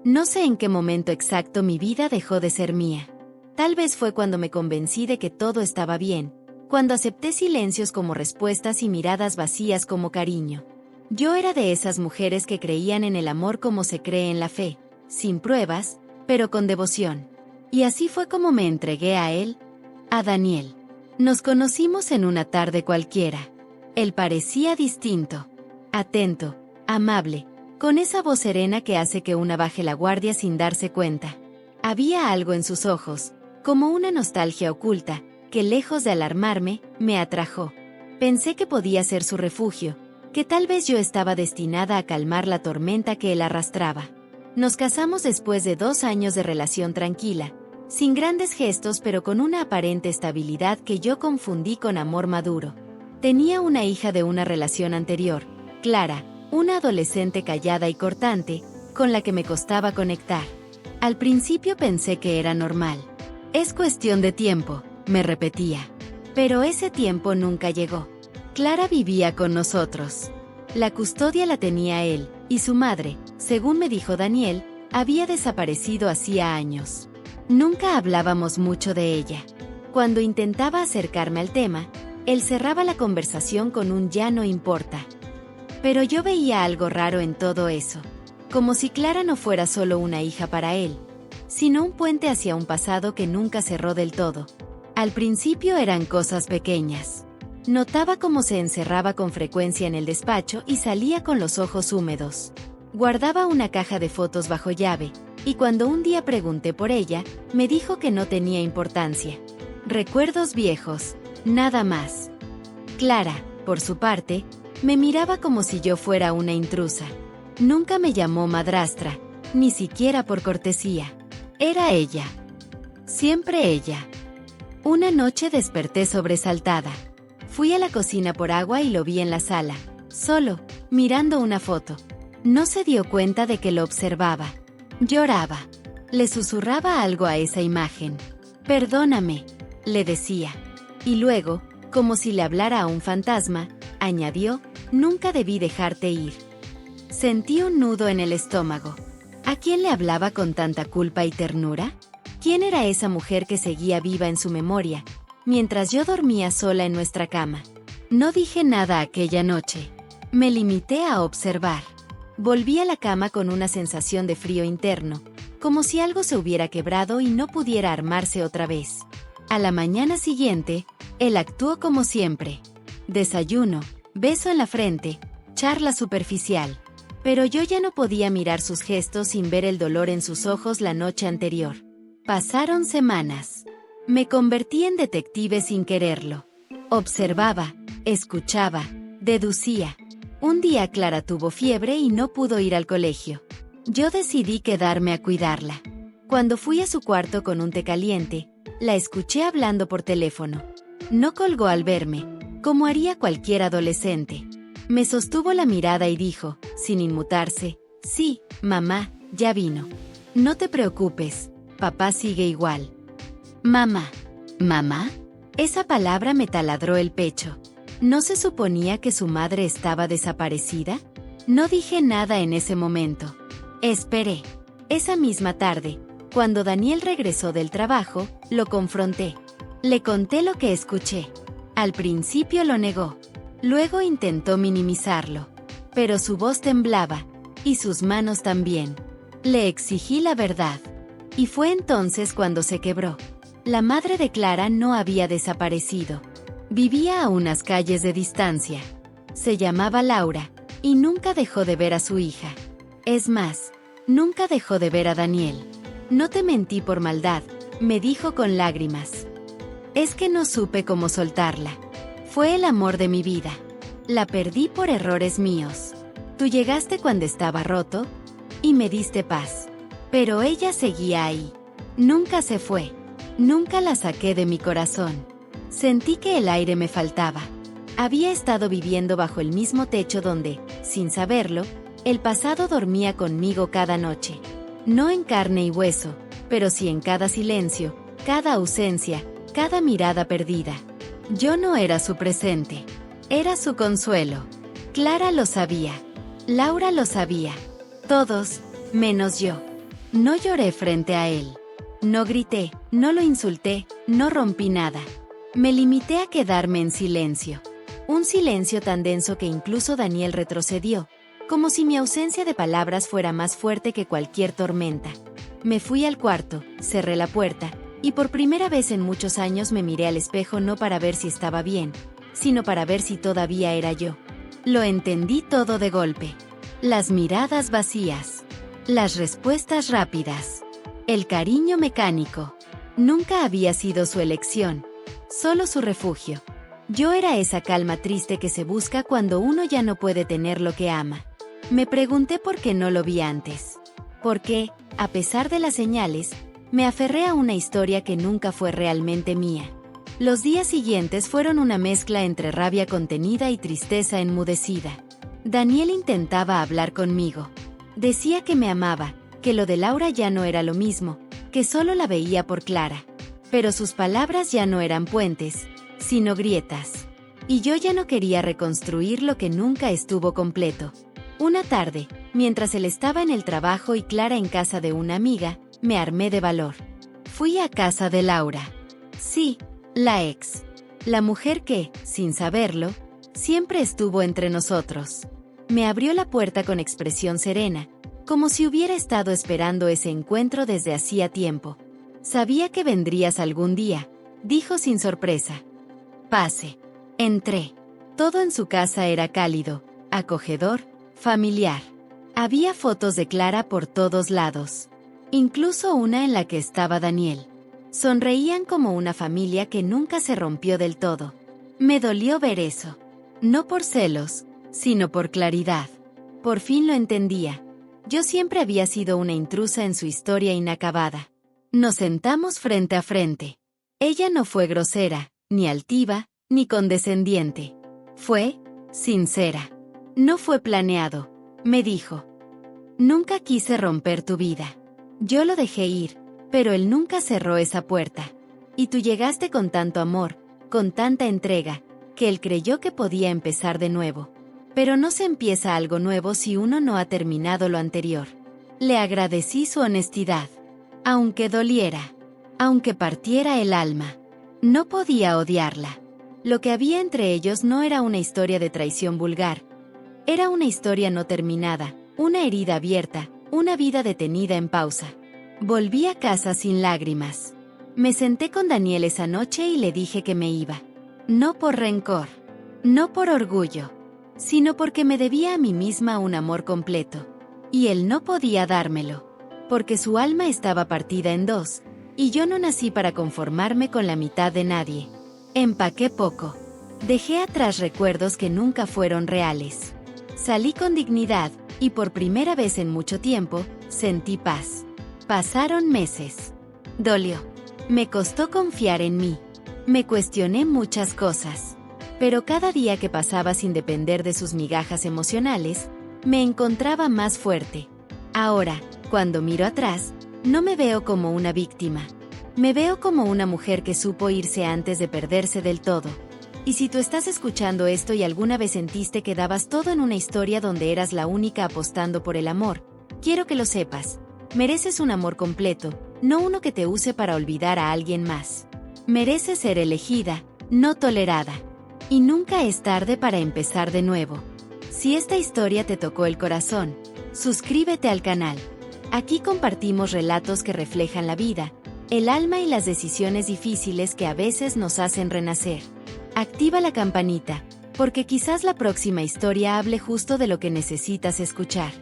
No sé en qué momento exacto mi vida dejó de ser mía. Tal vez fue cuando me convencí de que todo estaba bien, cuando acepté silencios como respuestas y miradas vacías como cariño. Yo era de esas mujeres que creían en el amor como se cree en la fe, sin pruebas, pero con devoción. Y así fue como me entregué a él, a Daniel. Nos conocimos en una tarde cualquiera. Él parecía distinto, atento, amable, con esa voz serena que hace que una baje la guardia sin darse cuenta. Había algo en sus ojos, como una nostalgia oculta, que lejos de alarmarme, me atrajo. Pensé que podía ser su refugio, que tal vez yo estaba destinada a calmar la tormenta que él arrastraba. Nos casamos después de 2 años de relación tranquila, sin grandes gestos pero con una aparente estabilidad que yo confundí con amor maduro. Tenía una hija de una relación anterior, Clara, una adolescente callada y cortante, con la que me costaba conectar. Al principio pensé que era normal. Es cuestión de tiempo, me repetía. Pero ese tiempo nunca llegó. Clara vivía con nosotros. La custodia la tenía él, y su madre, según me dijo Daniel, había desaparecido hacía años. Nunca hablábamos mucho de ella. Cuando intentaba acercarme al tema, él cerraba la conversación con un "ya no importa". Pero yo veía algo raro en todo eso. Como si Clara no fuera solo una hija para él, sino un puente hacia un pasado que nunca cerró del todo. Al principio eran cosas pequeñas. Notaba cómo se encerraba con frecuencia en el despacho y salía con los ojos húmedos. Guardaba una caja de fotos bajo llave, y cuando un día pregunté por ella, me dijo que no tenía importancia. Recuerdos viejos, nada más. Clara, por su parte, me miraba como si yo fuera una intrusa. Nunca me llamó madrastra, ni siquiera por cortesía. Era ella. Siempre ella. Una noche desperté sobresaltada. Fui a la cocina por agua y lo vi en la sala, solo, mirando una foto. No se dio cuenta de que lo observaba. Lloraba. Le susurraba algo a esa imagen. «Perdóname», le decía. Y luego, como si le hablara a un fantasma, añadió, «Nunca debí dejarte ir». Sentí un nudo en el estómago. ¿A quién le hablaba con tanta culpa y ternura? ¿Quién era esa mujer que seguía viva en su memoria, mientras yo dormía sola en nuestra cama? No dije nada aquella noche. Me limité a observar. Volví a la cama con una sensación de frío interno, como si algo se hubiera quebrado y no pudiera armarse otra vez. A la mañana siguiente, él actuó como siempre. Desayuno, beso en la frente, charla superficial. Pero yo ya no podía mirar sus gestos sin ver el dolor en sus ojos la noche anterior. Pasaron semanas. Me convertí en detective sin quererlo. Observaba, escuchaba, deducía. Un día Clara tuvo fiebre y no pudo ir al colegio. Yo decidí quedarme a cuidarla. Cuando fui a su cuarto con un té caliente, la escuché hablando por teléfono. No colgó al verme, como haría cualquier adolescente. Me sostuvo la mirada y dijo, sin inmutarse, «Sí, mamá, ya vino. No te preocupes, papá sigue igual». «Mamá». «¿Mamá?» Esa palabra me taladró el pecho. ¿No se suponía que su madre estaba desaparecida? No dije nada en ese momento. Esperé. Esa misma tarde, cuando Daniel regresó del trabajo, lo confronté. Le conté lo que escuché. Al principio lo negó. Luego intentó minimizarlo. Pero su voz temblaba, y sus manos también. Le exigí la verdad. Y fue entonces cuando se quebró. La madre de Clara no había desaparecido. Vivía a unas calles de distancia. Se llamaba Laura, y nunca dejó de ver a su hija. Es más, nunca dejó de ver a Daniel. «No te mentí por maldad», me dijo con lágrimas. Es que no supe cómo soltarla. Fue el amor de mi vida. La perdí por errores míos. Tú llegaste cuando estaba roto, y me diste paz. Pero ella seguía ahí. Nunca se fue. Nunca la saqué de mi corazón. Sentí que el aire me faltaba. Había estado viviendo bajo el mismo techo donde, sin saberlo, el pasado dormía conmigo cada noche. No en carne y hueso, pero sí en cada silencio, cada ausencia, cada mirada perdida. Yo no era su presente. Era su consuelo. Clara lo sabía. Laura lo sabía. Todos, menos yo. No lloré frente a él. No grité, no lo insulté, no rompí nada. Me limité a quedarme en silencio. Un silencio tan denso que incluso Daniel retrocedió, como si mi ausencia de palabras fuera más fuerte que cualquier tormenta. Me fui al cuarto, cerré la puerta, y por primera vez en muchos años me miré al espejo no para ver si estaba bien, sino para ver si todavía era yo. Lo entendí todo de golpe. Las miradas vacías. Las respuestas rápidas. El cariño mecánico. Nunca había sido su elección, solo su refugio. Yo era esa calma triste que se busca cuando uno ya no puede tener lo que ama. Me pregunté por qué no lo vi antes. ¿Por qué, a pesar de las señales, me aferré a una historia que nunca fue realmente mía? Los días siguientes fueron una mezcla entre rabia contenida y tristeza enmudecida. Daniel intentaba hablar conmigo. Decía que me amaba, que lo de Laura ya no era lo mismo, que solo la veía por Clara. Pero sus palabras ya no eran puentes, sino grietas. Y yo ya no quería reconstruir lo que nunca estuvo completo. Una tarde, mientras él estaba en el trabajo y Clara en casa de una amiga, me armé de valor. Fui a casa de Laura. Sí, la ex. La mujer que, sin saberlo, siempre estuvo entre nosotros. Me abrió la puerta con expresión serena, como si hubiera estado esperando ese encuentro desde hacía tiempo. Sabía que vendrías algún día, dijo sin sorpresa. Pase. Entré. Todo en su casa era cálido, acogedor, familiar. Había fotos de Clara por todos lados. Incluso una en la que estaba Daniel. Sonreían como una familia que nunca se rompió del todo. Me dolió ver eso. No por celos, sino por claridad. Por fin lo entendía. Yo siempre había sido una intrusa en su historia inacabada. Nos sentamos frente a frente. Ella no fue grosera, ni altiva, ni condescendiente. Fue sincera. No fue planeado, me dijo. Nunca quise romper tu vida. Yo lo dejé ir, pero él nunca cerró esa puerta. Y tú llegaste con tanto amor, con tanta entrega, que él creyó que podía empezar de nuevo. Pero no se empieza algo nuevo si uno no ha terminado lo anterior. Le agradecí su honestidad. Aunque doliera, aunque partiera el alma, no podía odiarla. Lo que había entre ellos no era una historia de traición vulgar. Era una historia no terminada, una herida abierta, una vida detenida en pausa. Volví a casa sin lágrimas. Me senté con Daniel esa noche y le dije que me iba. No por rencor, no por orgullo, sino porque me debía a mí misma un amor completo. Y él no podía dármelo, porque su alma estaba partida en dos, y yo no nací para conformarme con la mitad de nadie. Empaqué poco. Dejé atrás recuerdos que nunca fueron reales. Salí con dignidad, y por primera vez en mucho tiempo, sentí paz. Pasaron meses. Dolió. Me costó confiar en mí. Me cuestioné muchas cosas. Pero cada día que pasaba sin depender de sus migajas emocionales, me encontraba más fuerte. Ahora, cuando miro atrás, no me veo como una víctima. Me veo como una mujer que supo irse antes de perderse del todo. Y si tú estás escuchando esto y alguna vez sentiste que dabas todo en una historia donde eras la única apostando por el amor, quiero que lo sepas. Mereces un amor completo, no uno que te use para olvidar a alguien más. Mereces ser elegida, no tolerada. Y nunca es tarde para empezar de nuevo. Si esta historia te tocó el corazón, suscríbete al canal. Aquí compartimos relatos que reflejan la vida, el alma y las decisiones difíciles que a veces nos hacen renacer. Activa la campanita, porque quizás la próxima historia hable justo de lo que necesitas escuchar.